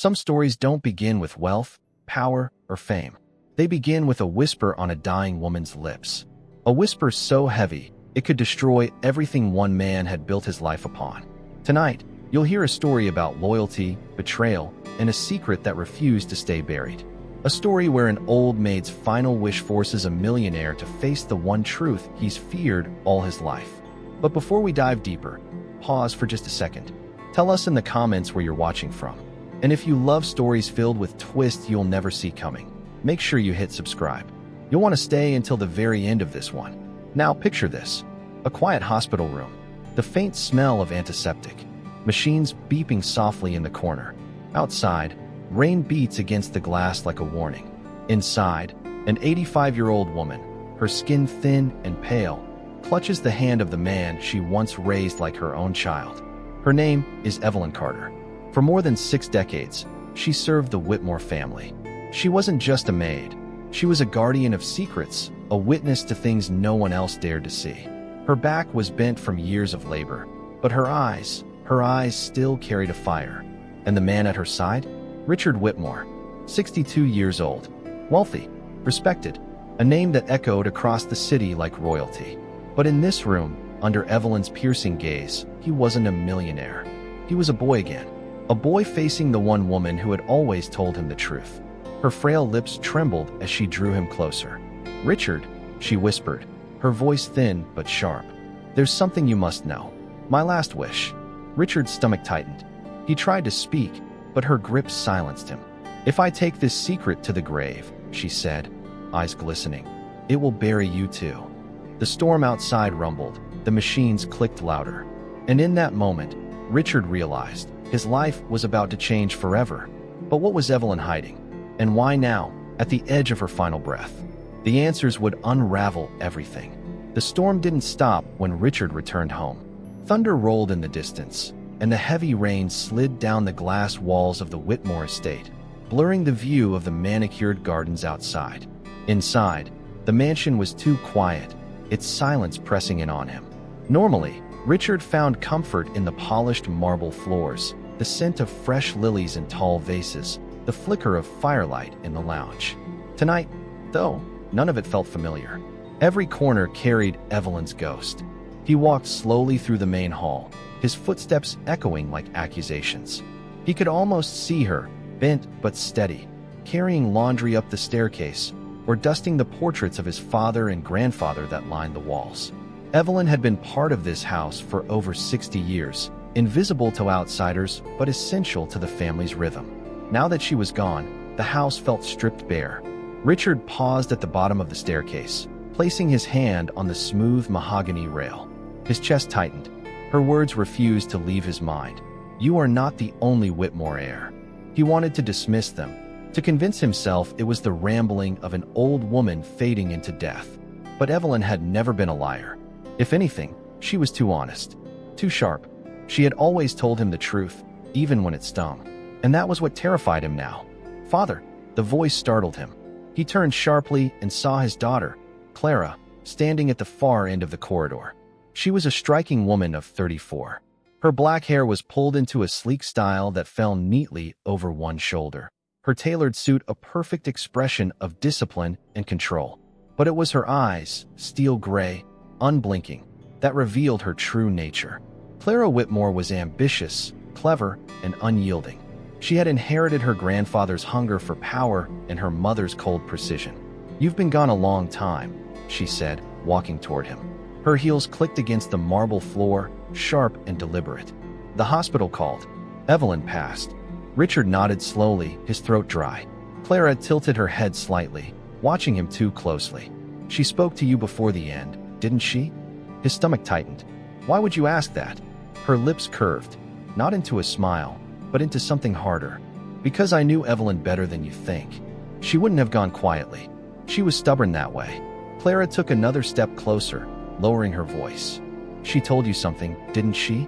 Some stories don't begin with wealth, power, or fame. They begin with a whisper on a dying woman's lips. A whisper so heavy, it could destroy everything one man had built his life upon. Tonight, you'll hear a story about loyalty, betrayal, and a secret that refused to stay buried. A story where an old maid's final wish forces a millionaire to face the one truth he's feared all his life. But before we dive deeper, pause for just a second. Tell us in the comments where you're watching from. And if you love stories filled with twists you'll never see coming, make sure you hit subscribe. You'll want to stay until the very end of this one. Now picture this. A quiet hospital room. The faint smell of antiseptic. Machines beeping softly in the corner. Outside, rain beats against the glass like a warning. Inside, an 85-year-old woman, her skin thin and pale, clutches the hand of the man she once raised like her own child. Her name is Evelyn Carter. For more than 6 decades, she served the Whitmore family. She wasn't just a maid. She was a guardian of secrets, a witness to things no one else dared to see. Her back was bent from years of labor, but her eyes still carried a fire. And the man at her side? Richard Whitmore, 62 years old, wealthy, respected, a name that echoed across the city like royalty. But in this room, under Evelyn's piercing gaze, he wasn't a millionaire. He was a boy again, a boy facing the one woman who had always told him the truth. Her frail lips trembled as she drew him closer. "Richard," she whispered, her voice thin but sharp. "There's something you must know. My last wish." Richard's stomach tightened. He tried to speak, but her grip silenced him. "If I take this secret to the grave," she said, eyes glistening, "it will bury you too." The storm outside rumbled, the machines clicked louder. And in that moment, Richard realized his life was about to change forever. But what was Evelyn hiding? And why now, at the edge of her final breath? The answers would unravel everything. The storm didn't stop when Richard returned home. Thunder rolled in the distance, and the heavy rain slid down the glass walls of the Whitmore estate, blurring the view of the manicured gardens outside. Inside, the mansion was too quiet, its silence pressing in on him. Normally, Richard found comfort in the polished marble floors, the scent of fresh lilies in tall vases, the flicker of firelight in the lounge. Tonight, though, none of it felt familiar. Every corner carried Evelyn's ghost. He walked slowly through the main hall, his footsteps echoing like accusations. He could almost see her, bent but steady, carrying laundry up the staircase, or dusting the portraits of his father and grandfather that lined the walls. Evelyn had been part of this house for over 60 years, invisible to outsiders but essential to the family's rhythm. Now that she was gone, the house felt stripped bare. Richard paused at the bottom of the staircase, placing his hand on the smooth mahogany rail. His chest tightened. Her words refused to leave his mind. "You are not the only Whitmore heir." He wanted to dismiss them, to convince himself it was the rambling of an old woman fading into death. But Evelyn had never been a liar. If anything, she was too honest, too sharp. She had always told him the truth, even when it stung. And that was what terrified him now. "Father," the voice startled him. He turned sharply and saw his daughter, Clara, standing at the far end of the corridor. She was a striking woman of 34. Her black hair was pulled into a sleek style that fell neatly over one shoulder. Her tailored suit a perfect expression of discipline and control. But it was her eyes, steel gray, unblinking, that revealed her true nature. Clara Whitmore was ambitious, clever, and unyielding. She had inherited her grandfather's hunger for power and her mother's cold precision. "You've been gone a long time," she said, walking toward him. Her heels clicked against the marble floor, sharp and deliberate. The hospital called. Evelyn passed. Richard nodded slowly, his throat dry. Clara tilted her head slightly, watching him too closely. "She spoke to you before the end, didn't she?" His stomach tightened. "Why would you ask that?" Her lips curved, not into a smile, but into something harder. "Because I knew Evelyn better than you think. She wouldn't have gone quietly. She was stubborn that way." Clara took another step closer, lowering her voice. "She told you something, didn't she?"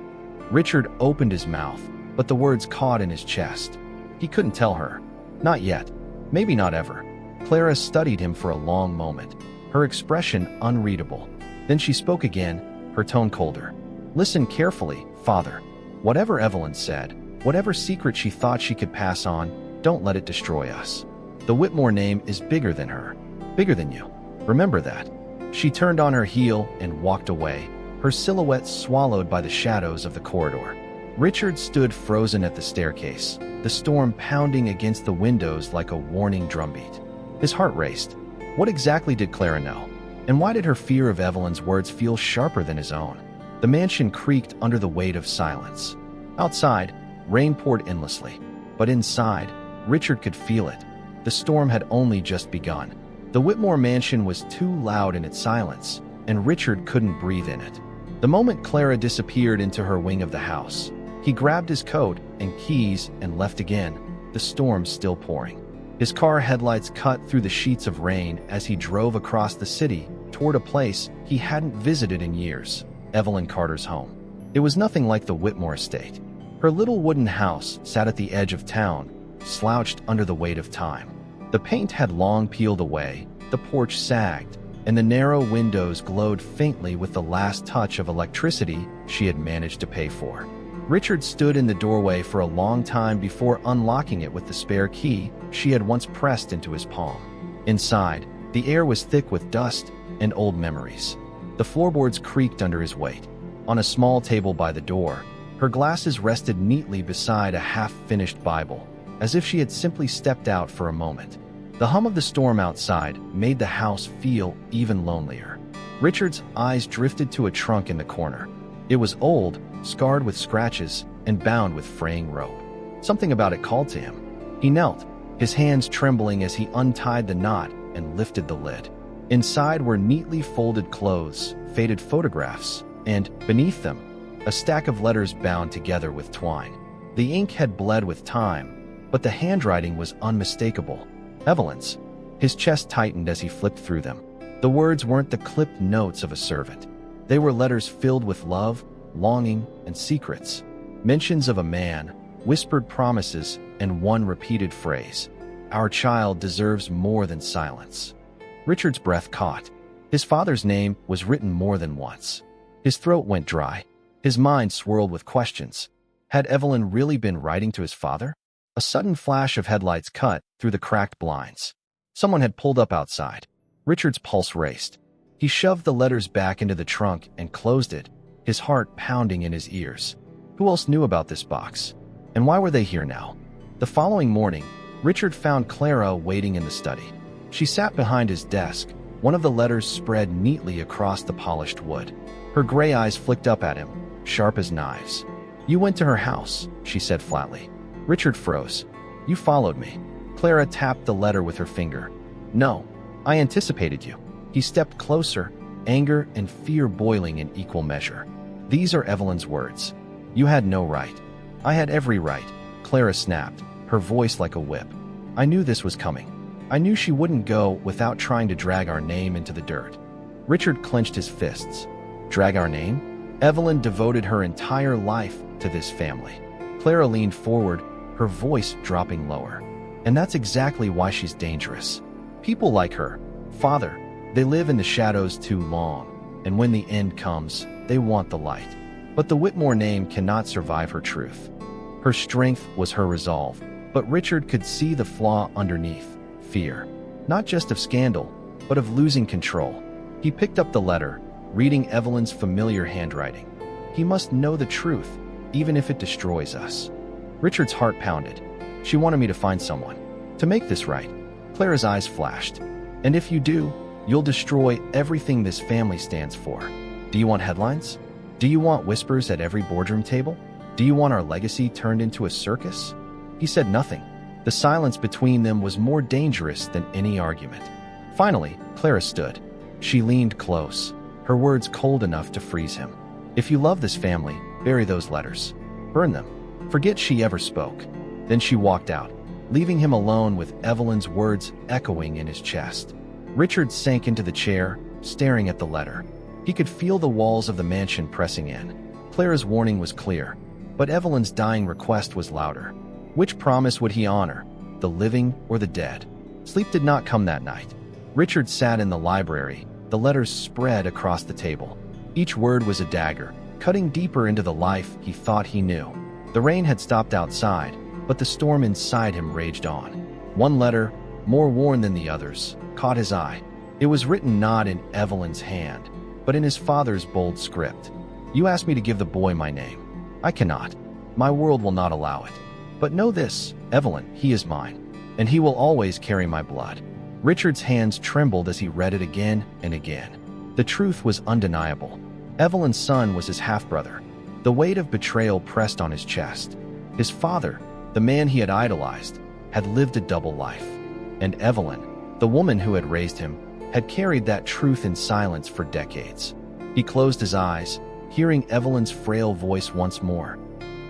Richard opened his mouth, but the words caught in his chest. He couldn't tell her. Not yet. Maybe not ever. Clara studied him for a long moment, her expression unreadable. Then she spoke again, her tone colder. "Listen carefully, Father. Whatever Evelyn said, Whatever secret she thought she could pass on, don't let it destroy us. The Whitmore name is bigger than her. Bigger than you. Remember that." She turned on her heel and walked away, her silhouette swallowed by the shadows of the corridor. Richard stood frozen at the staircase, the storm pounding against the windows like a warning drumbeat. His heart raced. What exactly did Clara know? And why did her fear of Evelyn's words feel sharper than his own? The mansion creaked under the weight of silence. Outside, rain poured endlessly. But inside, Richard could feel it. The storm had only just begun. The Whitmore mansion was too loud in its silence, and Richard couldn't breathe in it. The moment Clara disappeared into her wing of the house, he grabbed his coat and keys and left again, the storm still pouring. His car headlights cut through the sheets of rain as he drove across the city toward a place he hadn't visited in years, Evelyn Carter's home. It was nothing like the Whitmore estate. Her little wooden house sat at the edge of town, slouched under the weight of time. The paint had long peeled away, the porch sagged, and the narrow windows glowed faintly with the last touch of electricity she had managed to pay for. Richard stood in the doorway for a long time before unlocking it with the spare key she had once pressed into his palm. Inside, the air was thick with dust and old memories. The floorboards creaked under his weight. On a small table by the door, her glasses rested neatly beside a half-finished Bible, as if she had simply stepped out for a moment. The hum of the storm outside made the house feel even lonelier. Richard's eyes drifted to a trunk in the corner. It was old, scarred with scratches, and bound with fraying rope. Something about it called to him. He knelt, his hands trembling as he untied the knot and lifted the lid. Inside were neatly folded clothes, faded photographs, and, beneath them, a stack of letters bound together with twine. The ink had bled with time, but the handwriting was unmistakable. Evelyn's. His chest tightened as he flipped through them. The words weren't the clipped notes of a servant. They were letters filled with love, longing, and secrets. Mentions of a man, whispered promises, and one repeated phrase. "Our child deserves more than silence." Richard's breath caught. His father's name was written more than once. His throat went dry. His mind swirled with questions. Had Evelyn really been writing to his father? A sudden flash of headlights cut through the cracked blinds. Someone had pulled up outside. Richard's pulse raced. He shoved the letters back into the trunk and closed it, his heart pounding in his ears. Who else knew about this box? And why were they here now? The following morning, Richard found Clara waiting in the study. She sat behind his desk, one of the letters spread neatly across the polished wood. Her gray eyes flicked up at him, sharp as knives. "You went to her house," she said flatly. Richard froze. "You followed me." Clara tapped the letter with her finger. "No, I anticipated you." He stepped closer, anger and fear boiling in equal measure. "These are Evelyn's words. You had no right." "I had every right," Clara snapped, her voice like a whip. "I knew this was coming. I knew she wouldn't go without trying to drag our name into the dirt." Richard clenched his fists. Drag our name? Evelyn devoted her entire life to this family. Clara leaned forward, her voice dropping lower. "And that's exactly why she's dangerous. People like her, Father, they live in the shadows too long, and when the end comes, they want the light. But the Whitmore name cannot survive her truth." Her strength was her resolve, but Richard could see the flaw underneath: fear. Not just of scandal, but of losing control. He picked up the letter, reading Evelyn's familiar handwriting. He must know the truth, even if it destroys us. Richard's heart pounded. "She wanted me to find someone. To make this right." Clara's eyes flashed. "And if you do, you'll destroy everything this family stands for. Do you want headlines? Do you want whispers at every boardroom table? Do you want our legacy turned into a circus?" He said nothing. The silence between them was more dangerous than any argument. Finally, Clara stood. She leaned close, her words cold enough to freeze him. "If you love this family, bury those letters. Burn them. Forget she ever spoke." Then she walked out, leaving him alone with Evelyn's words echoing in his chest. Richard sank into the chair, staring at the letter. He could feel the walls of the mansion pressing in. Clara's warning was clear, but Evelyn's dying request was louder. Which promise would he honor, the living or the dead? Sleep did not come that night. Richard sat in the library, the letters spread across the table. Each word was a dagger, cutting deeper into the life he thought he knew. The rain had stopped outside, but the storm inside him raged on. One letter, more worn than the others, caught his eye. It was written not in Evelyn's hand, but in his father's bold script. You asked me to give the boy my name. I cannot. My world will not allow it. But know this, Evelyn, he is mine, and he will always carry my blood. Richard's hands trembled as he read it again and again. The truth was undeniable. Evelyn's son was his half-brother. The weight of betrayal pressed on his chest. His father, the man he had idolized, had lived a double life. And Evelyn, the woman who had raised him, had carried that truth in silence for decades. He closed his eyes, hearing Evelyn's frail voice once more.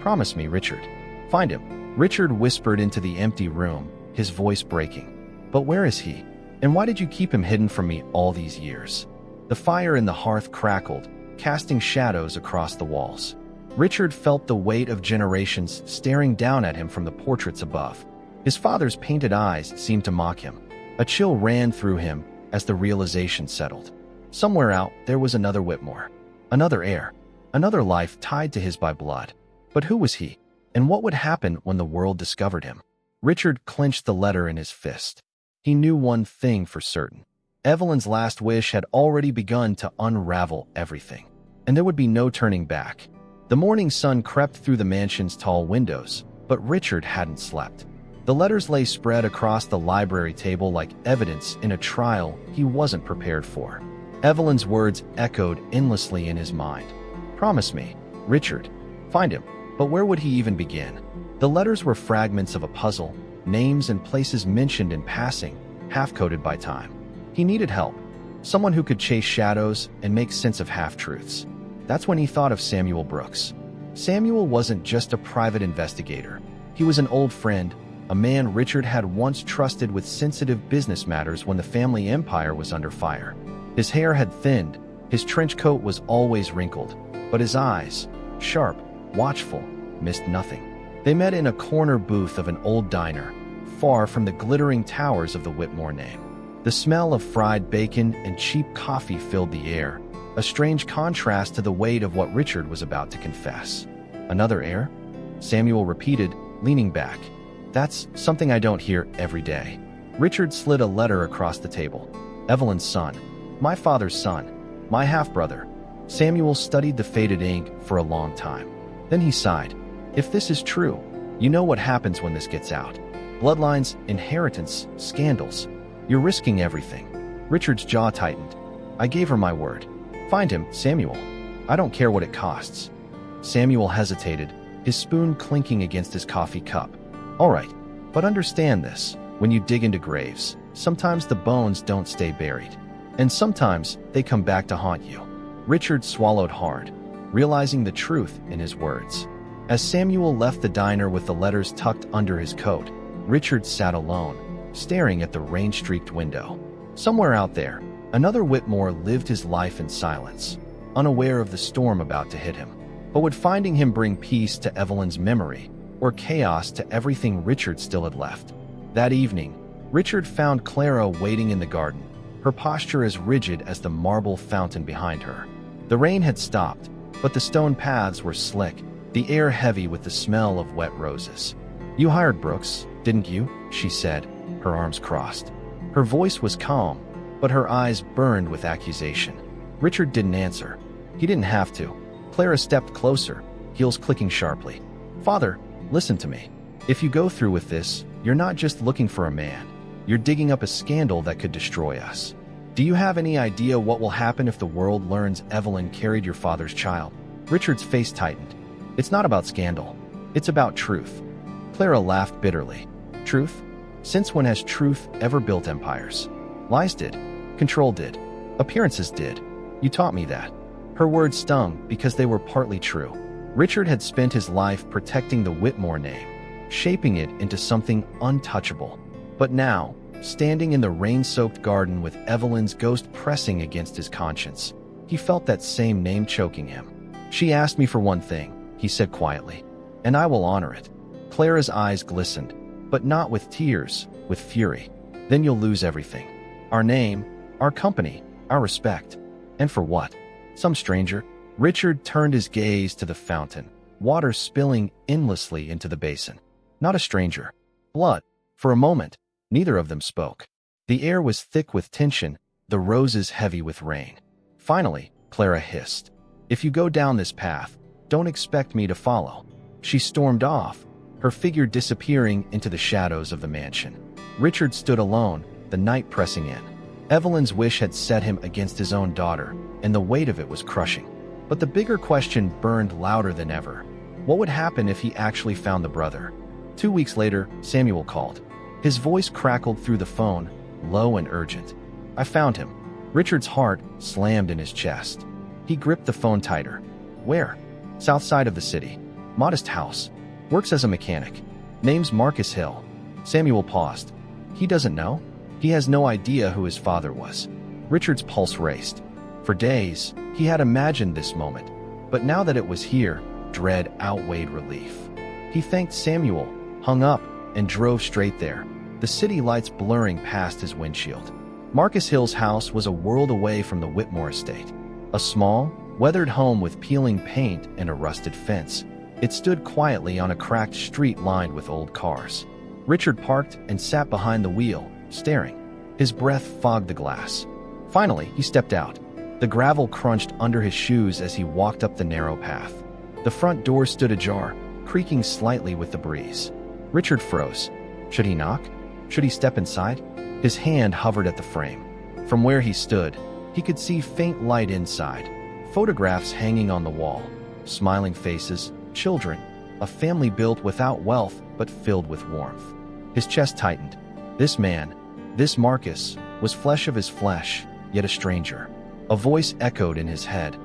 Promise me, Richard. Find him. Richard whispered into the empty room, his voice breaking. But where is he? And why did you keep him hidden from me all these years? The fire in the hearth crackled, casting shadows across the walls. Richard felt the weight of generations staring down at him from the portraits above. His father's painted eyes seemed to mock him. A chill ran through him as the realization settled. Somewhere out there was another Whitmore, another heir, another life tied to his by blood. But who was he? And what would happen when the world discovered him? Richard clenched the letter in his fist. He knew one thing for certain. Evelyn's last wish had already begun to unravel everything, and there would be no turning back. The morning sun crept through the mansion's tall windows, but Richard hadn't slept. The letters lay spread across the library table like evidence in a trial he wasn't prepared for. Evelyn's words echoed endlessly in his mind. Promise me, Richard. Find him. But where would he even begin? The letters were fragments of a puzzle, names and places mentioned in passing, half-coded by time. He needed help, someone who could chase shadows and make sense of half-truths. That's when he thought of Samuel Brooks. Samuel wasn't just a private investigator. He was an old friend, a man Richard had once trusted with sensitive business matters when the family empire was under fire. His hair had thinned, his trench coat was always wrinkled, but his eyes, sharp, watchful, missed nothing. They met in a corner booth of an old diner, far from the glittering towers of the Whitmore name. The smell of fried bacon and cheap coffee filled the air, a strange contrast to the weight of what Richard was about to confess. Another heir? Samuel repeated, leaning back. That's something I don't hear every day. Richard slid a letter across the table. Evelyn's son. My father's son. My half-brother. Samuel studied the faded ink for a long time. Then he sighed. If this is true, you know what happens when this gets out. Bloodlines, inheritance, scandals. You're risking everything. Richard's jaw tightened. I gave her my word. Find him, Samuel. I don't care what it costs. Samuel hesitated, his spoon clinking against his coffee cup. All right, but understand this. When you dig into graves, sometimes the bones don't stay buried. And sometimes they come back to haunt you. Richard swallowed hard, realizing the truth in his words. As Samuel left the diner with the letters tucked under his coat, Richard sat alone, staring at the rain-streaked window. Somewhere out there, another Whitmore lived his life in silence, unaware of the storm about to hit him. But would finding him bring peace to Evelyn's memory, or chaos to everything Richard still had left? That evening, Richard found Clara waiting in the garden, her posture as rigid as the marble fountain behind her. The rain had stopped, but the stone paths were slick, the air heavy with the smell of wet roses. You hired Brooks, didn't you? She said, her arms crossed. Her voice was calm, but her eyes burned with accusation. Richard didn't answer. He didn't have to. Clara stepped closer, heels clicking sharply. Father, listen to me. If you go through with this, you're not just looking for a man. You're digging up a scandal that could destroy us. Do you have any idea what will happen if the world learns Evelyn carried your father's child? Richard's face tightened. It's not about scandal. It's about truth. Clara laughed bitterly. Truth? Since when has truth ever built empires? Lies did. Control did. Appearances did. You taught me that. Her words stung because they were partly true. Richard had spent his life protecting the Whitmore name, shaping it into something untouchable. But now, standing in the rain-soaked garden with Evelyn's ghost pressing against his conscience, he felt that same name choking him. She asked me for one thing, he said quietly, and I will honor it. Clara's eyes glistened, but not with tears, with fury. Then you'll lose everything. Our name, our company, our respect. And for what? Some stranger? Richard turned his gaze to the fountain, water spilling endlessly into the basin. Not a stranger. Blood. For a moment, neither of them spoke. The air was thick with tension, the roses heavy with rain. Finally, Clara hissed, "If you go down this path, don't expect me to follow." She stormed off, her figure disappearing into the shadows of the mansion. Richard stood alone, the night pressing in. Evelyn's wish had set him against his own daughter, and the weight of it was crushing. But the bigger question burned louder than ever. What would happen if he actually found the brother? 2 weeks later, Samuel called. His voice crackled through the phone, low and urgent. "I found him." Richard's heart slammed in his chest. He gripped the phone tighter. "Where?" "South side of the city. Modest house. Works as a mechanic. Name's Marcus Hill." Samuel paused. "He doesn't know?" He has no idea who his father was. Richard's pulse raced. For days, he had imagined this moment, but now that it was here, dread outweighed relief. He thanked Samuel, hung up, and drove straight there, the city lights blurring past his windshield. Marcus Hill's house was a world away from the Whitmore estate. A small, weathered home with peeling paint and a rusted fence. It stood quietly on a cracked street lined with old cars. Richard parked and sat behind the wheel, staring. His breath fogged the glass. Finally, he stepped out. The gravel crunched under his shoes as he walked up the narrow path. The front door stood ajar, creaking slightly with the breeze. Richard froze. Should he knock? Should he step inside? His hand hovered at the frame. From where he stood, he could see faint light inside. Photographs hanging on the wall. Smiling faces, children, a family built without wealth but filled with warmth. His chest tightened. This man, this Marcus, was flesh of his flesh, yet a stranger. A voice echoed in his head.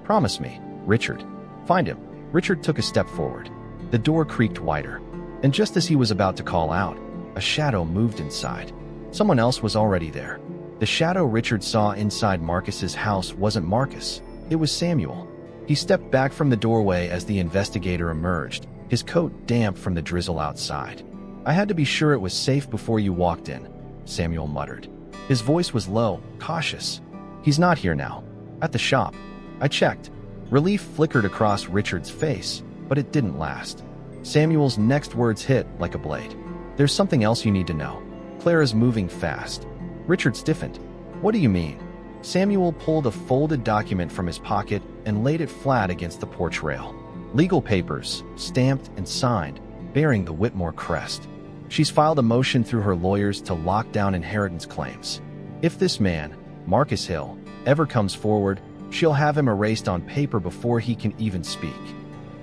"Promise me, Richard. Find him." Richard took a step forward. The door creaked wider, and just as he was about to call out, a shadow moved inside. Someone else was already there. The shadow Richard saw inside Marcus's house wasn't Marcus, it was Samuel. He stepped back from the doorway as the investigator emerged, his coat damp from the drizzle outside. "I had to be sure it was safe before you walked in," Samuel muttered. His voice was low, cautious. "He's not here now. At the shop. I checked." Relief flickered across Richard's face, but it didn't last. Samuel's next words hit like a blade. "There's something else you need to know. Clara's moving fast." Richard stiffened. "What do you mean?" Samuel pulled a folded document from his pocket and laid it flat against the porch rail. Legal papers, stamped and signed, bearing the Whitmore crest. "She's filed a motion through her lawyers to lock down inheritance claims. If this man, Marcus Hill, ever comes forward, she'll have him erased on paper before he can even speak."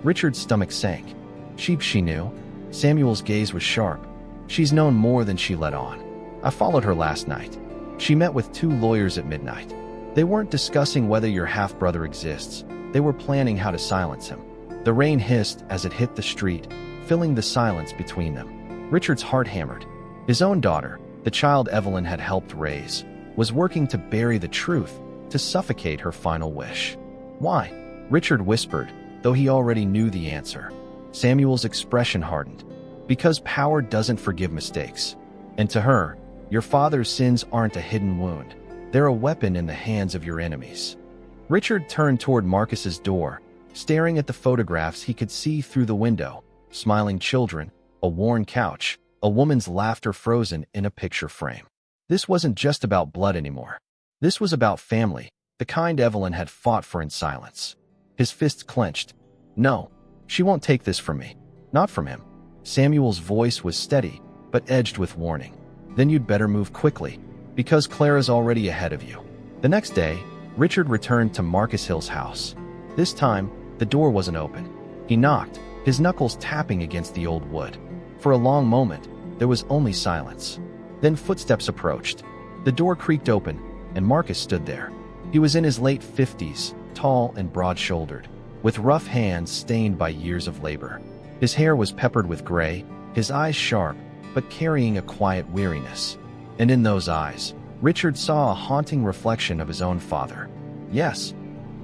Richard's stomach sank. She knew. Samuel's gaze was sharp. "She's known more than she let on. I followed her last night. She met with 2 lawyers at midnight. They weren't discussing whether your half-brother exists. They were planning how to silence him." The rain hissed as it hit the street, filling the silence between them. Richard's heart hammered. His own daughter, the child Evelyn had helped raise, was working to bury the truth, to suffocate her final wish. "Why?" Richard whispered, though he already knew the answer. Samuel's expression hardened. "Because power doesn't forgive mistakes. And to her, your father's sins aren't a hidden wound. They're a weapon in the hands of your enemies." Richard turned toward Marcus's door, staring at the photographs he could see through the window. Smiling children, a worn couch, a woman's laughter frozen in a picture frame. This wasn't just about blood anymore. This was about family, the kind Evelyn had fought for in silence. His fists clenched. "No, she won't take this from me. Not from him." Samuel's voice was steady, but edged with warning. "Then you'd better move quickly, because Clara's already ahead of you." The next day, Richard returned to Marcus Hill's house. This time, the door wasn't open. He knocked, his knuckles tapping against the old wood. For a long moment, there was only silence. Then footsteps approached. The door creaked open, and Marcus stood there. He was in his late 50s, tall and broad-shouldered, with rough hands stained by years of labor. His hair was peppered with gray, his eyes sharp, but carrying a quiet weariness. And in those eyes, Richard saw a haunting reflection of his own father. "Yes?"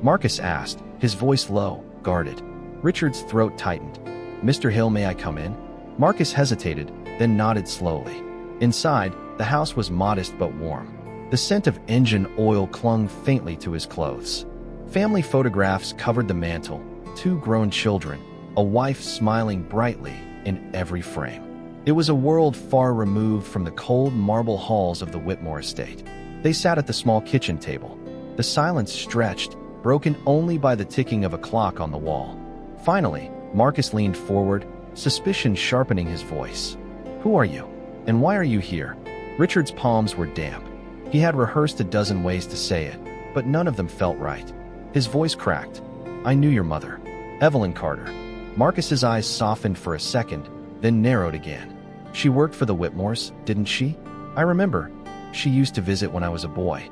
Marcus asked, his voice low, guarded. Richard's throat tightened. "Mr. Hill, may I come in?" Marcus hesitated, then nodded slowly. Inside, the house was modest but warm. The scent of engine oil clung faintly to his clothes. Family photographs covered the mantel, 2 grown children, a wife smiling brightly in every frame. It was a world far removed from the cold marble halls of the Whitmore estate. They sat at the small kitchen table. The silence stretched, broken only by the ticking of a clock on the wall. Finally, Marcus leaned forward, suspicion sharpening his voice. "Who are you? And why are you here?" Richard's palms were damp. He had rehearsed a dozen ways to say it, but none of them felt right. His voice cracked. "I knew your mother, Evelyn Carter." Marcus's eyes softened for a second, then narrowed again. "She worked for the Whitmores, didn't she? I remember. She used to visit when I was a boy."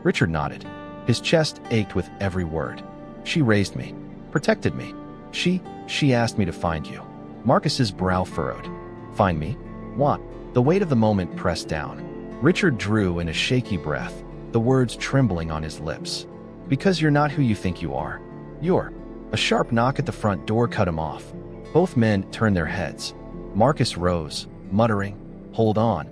Richard nodded. His chest ached with every word. "She raised me, protected me. She asked me to find you." Marcus's brow furrowed. "Find me? What?" The weight of the moment pressed down. Richard drew in a shaky breath, the words trembling on his lips. "Because you're not who you think you are. You're..." A sharp knock at the front door cut him off. Both men turned their heads. Marcus rose, muttering, "Hold on,"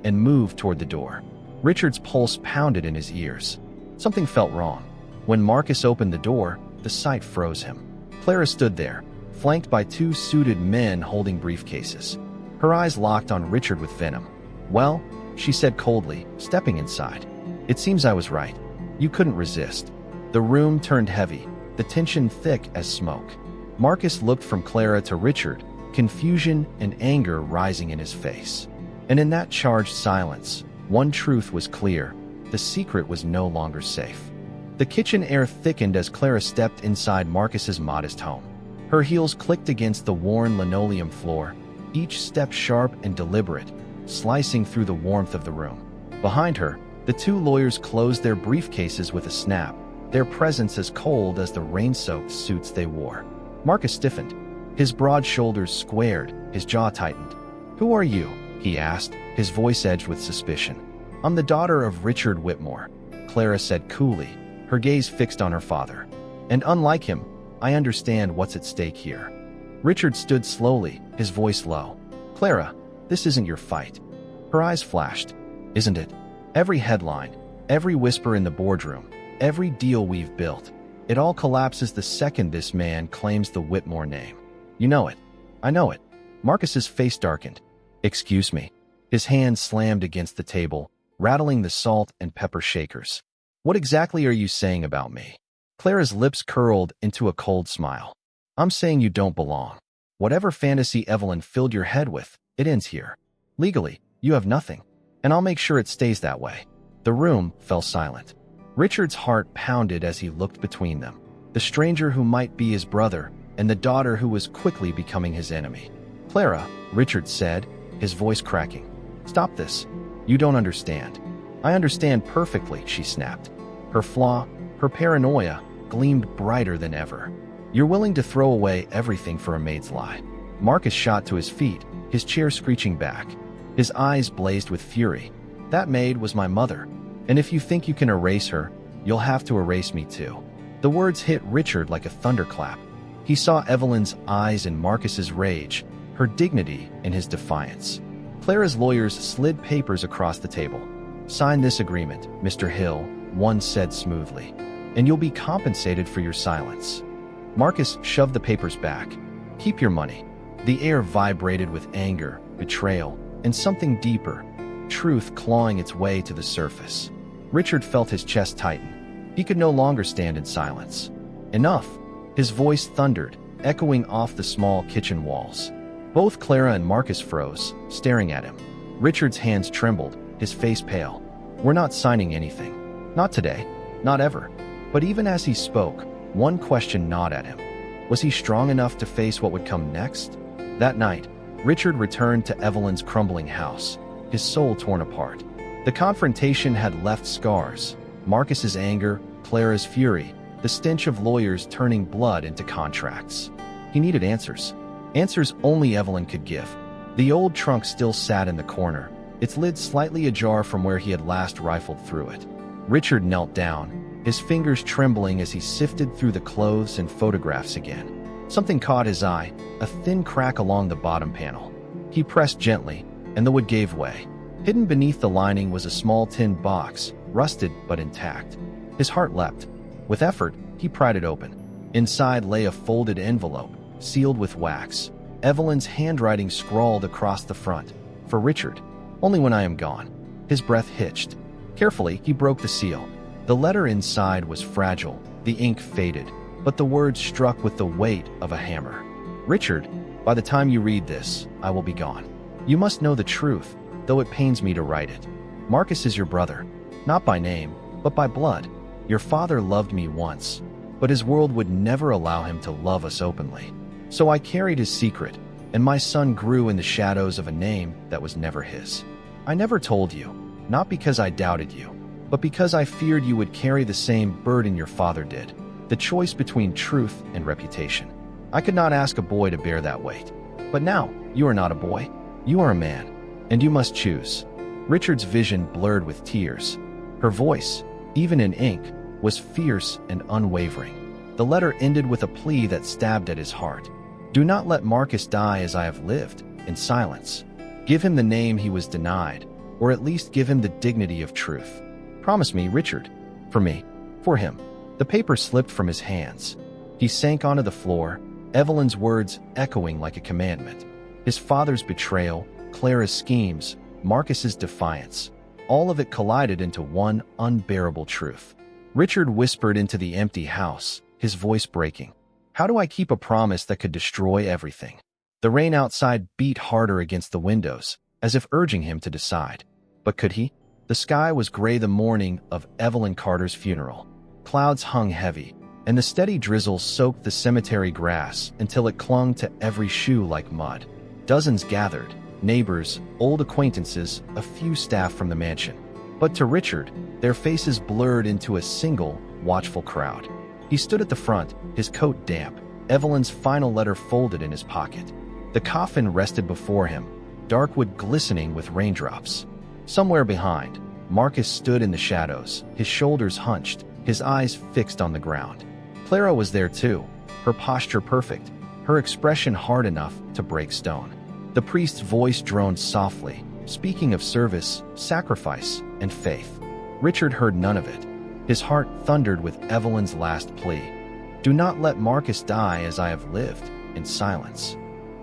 and moved toward the door. Richard's pulse pounded in his ears. Something felt wrong. When Marcus opened the door, the sight froze him. Clara stood there, flanked by two suited men holding briefcases. Her eyes locked on Richard with venom. "Well," she said coldly, stepping inside. "It seems I was right. You couldn't resist." The room turned heavy, the tension thick as smoke. Marcus looked from Clara to Richard, confusion and anger rising in his face. And in that charged silence, one truth was clear: the secret was no longer safe. The kitchen air thickened as Clara stepped inside Marcus's modest home. Her heels clicked against the worn linoleum floor, each step sharp and deliberate, slicing through the warmth of the room. Behind her, the two lawyers closed their briefcases with a snap, their presence as cold as the rain-soaked suits they wore. Marcus stiffened. His broad shoulders squared, his jaw tightened. "Who are you?" he asked, his voice edged with suspicion. "I'm the daughter of Richard Whitmore," Clara said coolly, her gaze fixed on her father. "And unlike him, I understand what's at stake here." Richard stood slowly, his voice low. "Clara, this isn't your fight." Her eyes flashed. "Isn't it? Every headline, every whisper in the boardroom, every deal we've built, it all collapses the second this man claims the Whitmore name. You know it. I know it." Marcus's face darkened. "Excuse me." His hand slammed against the table, rattling the salt and pepper shakers. "What exactly are you saying about me?" Clara's lips curled into a cold smile. "I'm saying you don't belong. Whatever fantasy Evelyn filled your head with, it ends here. Legally, you have nothing, and I'll make sure it stays that way." The room fell silent. Richard's heart pounded as he looked between them, the stranger who might be his brother and the daughter who was quickly becoming his enemy. "Clara," Richard said, his voice cracking. "Stop this. You don't understand." "I understand perfectly," she snapped. Her flaw, her paranoia, gleamed brighter than ever. "You're willing to throw away everything for a maid's lie." Marcus shot to his feet, his chair screeching back. His eyes blazed with fury. "That maid was my mother, and if you think you can erase her, you'll have to erase me too." The words hit Richard like a thunderclap. He saw Evelyn's eyes in Marcus's rage, her dignity in his defiance. Clara's lawyers slid papers across the table. "Sign this agreement, Mr. Hill," one said smoothly, "and you'll be compensated for your silence." Marcus shoved the papers back. "Keep your money." The air vibrated with anger, betrayal, and something deeper, truth clawing its way to the surface. Richard felt his chest tighten. He could no longer stand in silence. "Enough!" His voice thundered, echoing off the small kitchen walls. Both Clara and Marcus froze, staring at him. Richard's hands trembled, his face pale. "We're not signing anything. Not today. Not ever." But even as he spoke, one question gnawed at him. Was he strong enough to face what would come next? That night, Richard returned to Evelyn's crumbling house, his soul torn apart. The confrontation had left scars: Marcus's anger, Clara's fury, the stench of lawyers turning blood into contracts. He needed answers. Answers only Evelyn could give. The old trunk still sat in the corner, its lid slightly ajar from where he had last rifled through it. Richard knelt down, his fingers trembling as he sifted through the clothes and photographs again. Something caught his eye, a thin crack along the bottom panel. He pressed gently, and the wood gave way. Hidden beneath the lining was a small tin box, rusted but intact. His heart leapt. With effort, he pried it open. Inside lay a folded envelope, sealed with wax. Evelyn's handwriting scrawled across the front. For Richard, only when I am gone. His breath hitched. Carefully, he broke the seal. The letter inside was fragile, the ink faded, but the words struck with the weight of a hammer. Richard, by the time you read this, I will be gone. You must know the truth, though it pains me to write it. Marcus is your brother, not by name, but by blood. Your father loved me once, but his world would never allow him to love us openly. So I carried his secret, and my son grew in the shadows of a name that was never his. I never told you, not because I doubted you, but because I feared you would carry the same burden your father did, the choice between truth and reputation. I could not ask a boy to bear that weight. But now, you are not a boy, you are a man, and you must choose. Richard's vision blurred with tears. Her voice, even in ink, was fierce and unwavering. The letter ended with a plea that stabbed at his heart. Do not let Marcus die as I have lived, in silence. Give him the name he was denied, or at least give him the dignity of truth. Promise me, Richard. For me. For him. The paper slipped from his hands. He sank onto the floor, Evelyn's words echoing like a commandment. His father's betrayal, Clara's schemes, Marcus's defiance. All of it collided into one unbearable truth. Richard whispered into the empty house, his voice breaking. How do I keep a promise that could destroy everything? The rain outside beat harder against the windows, as if urging him to decide. But could he? The sky was gray the morning of Evelyn Carter's funeral. Clouds hung heavy, and the steady drizzle soaked the cemetery grass until it clung to every shoe like mud. Dozens gathered, neighbors, old acquaintances, a few staff from the mansion. But to Richard, their faces blurred into a single, watchful crowd. He stood at the front, his coat damp, Evelyn's final letter folded in his pocket. The coffin rested before him, dark wood glistening with raindrops. Somewhere behind, Marcus stood in the shadows, his shoulders hunched, his eyes fixed on the ground. Clara was there too, her posture perfect, her expression hard enough to break stone. The priest's voice droned softly, speaking of service, sacrifice, and faith. Richard heard none of it. His heart thundered with Evelyn's last plea. Do not let Marcus die as I have lived, in silence.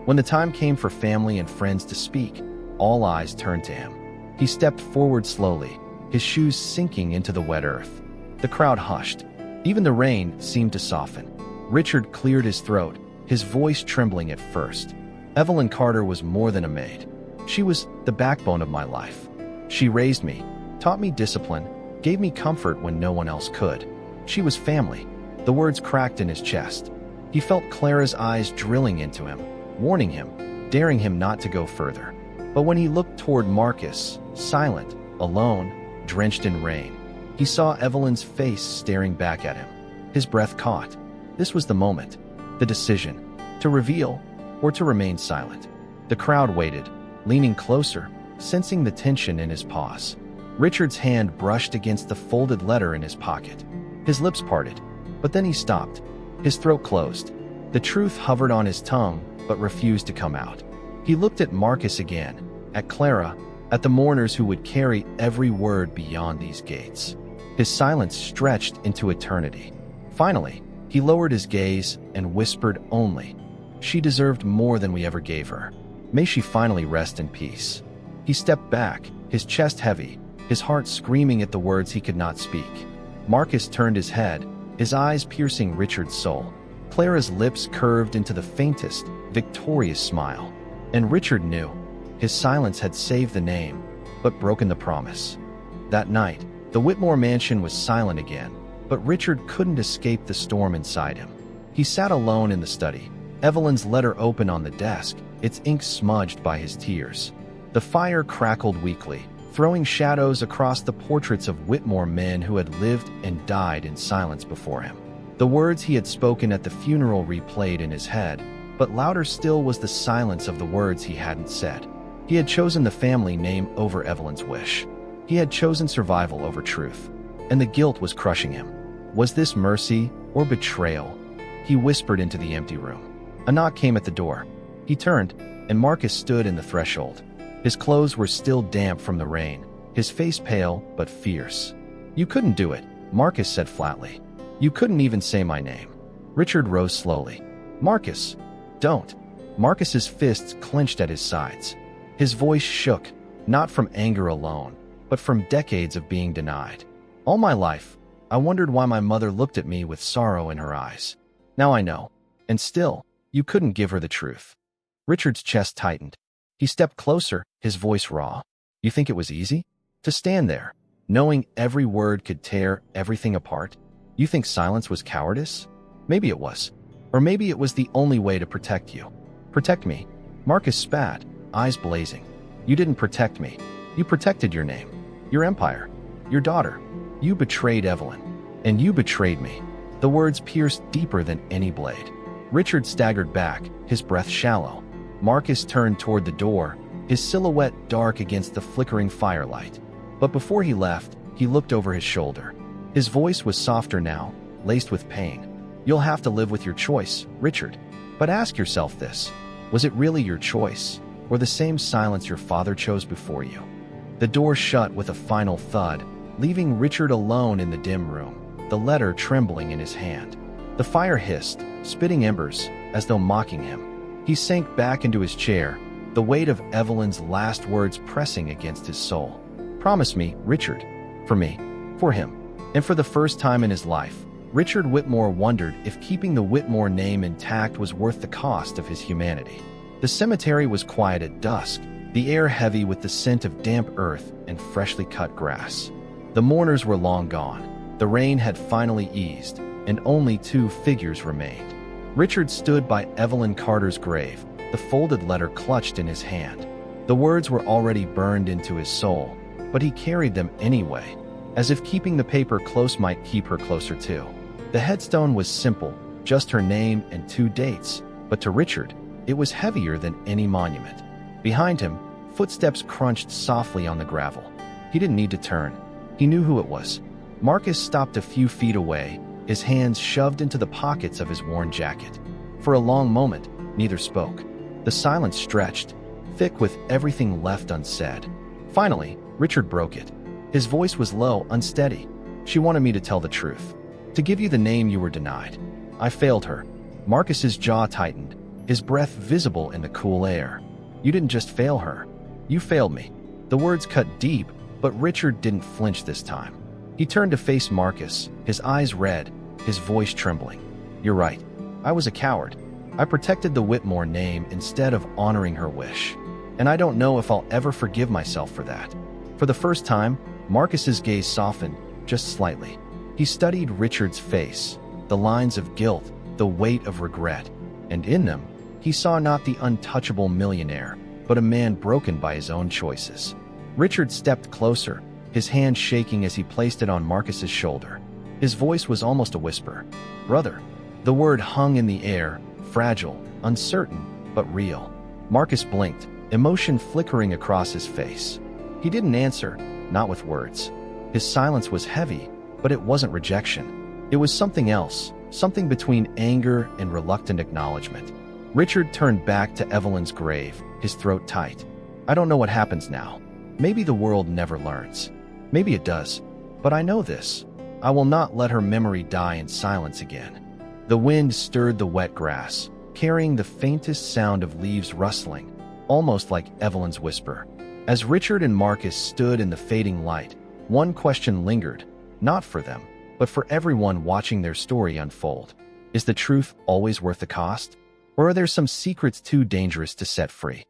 When the time came for family and friends to speak, all eyes turned to him. He stepped forward slowly, his shoes sinking into the wet earth. The crowd hushed. Even the rain seemed to soften. Richard cleared his throat, his voice trembling at first. Evelyn Carter was more than a maid. She was the backbone of my life. She raised me, taught me discipline, gave me comfort when no one else could. She was family. The words cracked in his chest. He felt Clara's eyes drilling into him, warning him, daring him not to go further. But when he looked toward Marcus, silent, alone, drenched in rain, he saw Evelyn's face staring back at him. His breath caught. This was the moment, the decision, to reveal or to remain silent. The crowd waited, leaning closer, sensing the tension in his pause. Richard's hand brushed against the folded letter in his pocket. His lips parted, but then he stopped. His throat closed. The truth hovered on his tongue, but refused to come out. He looked at Marcus again, at Clara, at the mourners who would carry every word beyond these gates. His silence stretched into eternity. Finally, he lowered his gaze and whispered only, "She deserved more than we ever gave her. May she finally rest in peace." He stepped back, his chest heavy, his heart screaming at the words he could not speak. Marcus turned his head, his eyes piercing Richard's soul. Clara's lips curved into the faintest, victorious smile. And Richard knew. His silence had saved the name, but broken the promise. That night, the Whitmore mansion was silent again, but Richard couldn't escape the storm inside him. He sat alone in the study, Evelyn's letter open on the desk, its ink smudged by his tears. The fire crackled weakly, throwing shadows across the portraits of Whitmore men who had lived and died in silence before him. The words he had spoken at the funeral replayed in his head, but louder still was the silence of the words he hadn't said. He had chosen the family name over Evelyn's wish. He had chosen survival over truth, and the guilt was crushing him. Was this mercy or betrayal? He whispered into the empty room. A knock came at the door. He turned, and Marcus stood in the threshold. His clothes were still damp from the rain, his face pale but fierce. "You couldn't do it," Marcus said flatly. "You couldn't even say my name." Richard rose slowly. "Marcus, Don't. Marcus's fists clenched at his sides. His voice shook, not from anger alone, but from decades of being denied. All my life, I wondered why my mother looked at me with sorrow in her eyes. Now I know. And still, you couldn't give her the truth. Richard's chest tightened. He stepped closer, his voice raw. You think it was easy? To stand there, knowing every word could tear everything apart? You think silence was cowardice? Maybe it was. Or maybe it was the only way to protect you. Protect me. Marcus spat, eyes blazing. You didn't protect me. You protected your name, your empire, your daughter. You betrayed Evelyn. And you betrayed me. The words pierced deeper than any blade. Richard staggered back, his breath shallow. Marcus turned toward the door, his silhouette dark against the flickering firelight. But before he left, he looked over his shoulder. His voice was softer now, laced with pain. You'll have to live with your choice, Richard. But ask yourself this. Was it really your choice, or the same silence your father chose before you? The door shut with a final thud, leaving Richard alone in the dim room, the letter trembling in his hand. The fire hissed, spitting embers, as though mocking him. He sank back into his chair, the weight of Evelyn's last words pressing against his soul. Promise me, Richard. For me. For him. And for the first time in his life, Richard Whitmore wondered if keeping the Whitmore name intact was worth the cost of his humanity. The cemetery was quiet at dusk, the air heavy with the scent of damp earth and freshly cut grass. The mourners were long gone. The rain had finally eased, and only two figures remained. Richard stood by Evelyn Carter's grave, the folded letter clutched in his hand. The words were already burned into his soul, but he carried them anyway, as if keeping the paper close might keep her closer too. The headstone was simple, just her name and 2 dates, but to Richard, it was heavier than any monument. Behind him, footsteps crunched softly on the gravel. He didn't need to turn. He knew who it was. Marcus stopped a few feet away, his hands shoved into the pockets of his worn jacket. For a long moment, neither spoke. The silence stretched, thick with everything left unsaid. Finally, Richard broke it. His voice was low, unsteady. She wanted me to tell the truth. To give you the name you were denied. I failed her. Marcus's jaw tightened, his breath visible in the cool air. You didn't just fail her. You failed me. The words cut deep, but Richard didn't flinch this time. He turned to face Marcus, his eyes red, his voice trembling. You're right. I was a coward. I protected the Whitmore name instead of honoring her wish. And I don't know if I'll ever forgive myself for that. For the first time, Marcus's gaze softened, just slightly. He studied Richard's face, the lines of guilt, the weight of regret, and in them, he saw not the untouchable millionaire, but a man broken by his own choices. Richard stepped closer, his hand shaking as he placed it on Marcus's shoulder. His voice was almost a whisper. Brother. The word hung in the air, fragile, uncertain, but real. Marcus blinked, emotion flickering across his face. He didn't answer, not with words. His silence was heavy, but it wasn't rejection. It was something else, something between anger and reluctant acknowledgement. Richard turned back to Evelyn's grave, his throat tight. I don't know what happens now. Maybe the world never learns. Maybe it does. But I know this. I will not let her memory die in silence again. The wind stirred the wet grass, carrying the faintest sound of leaves rustling, almost like Evelyn's whisper. As Richard and Marcus stood in the fading light, one question lingered, not for them, but for everyone watching their story unfold. Is the truth always worth the cost? Or are there some secrets too dangerous to set free?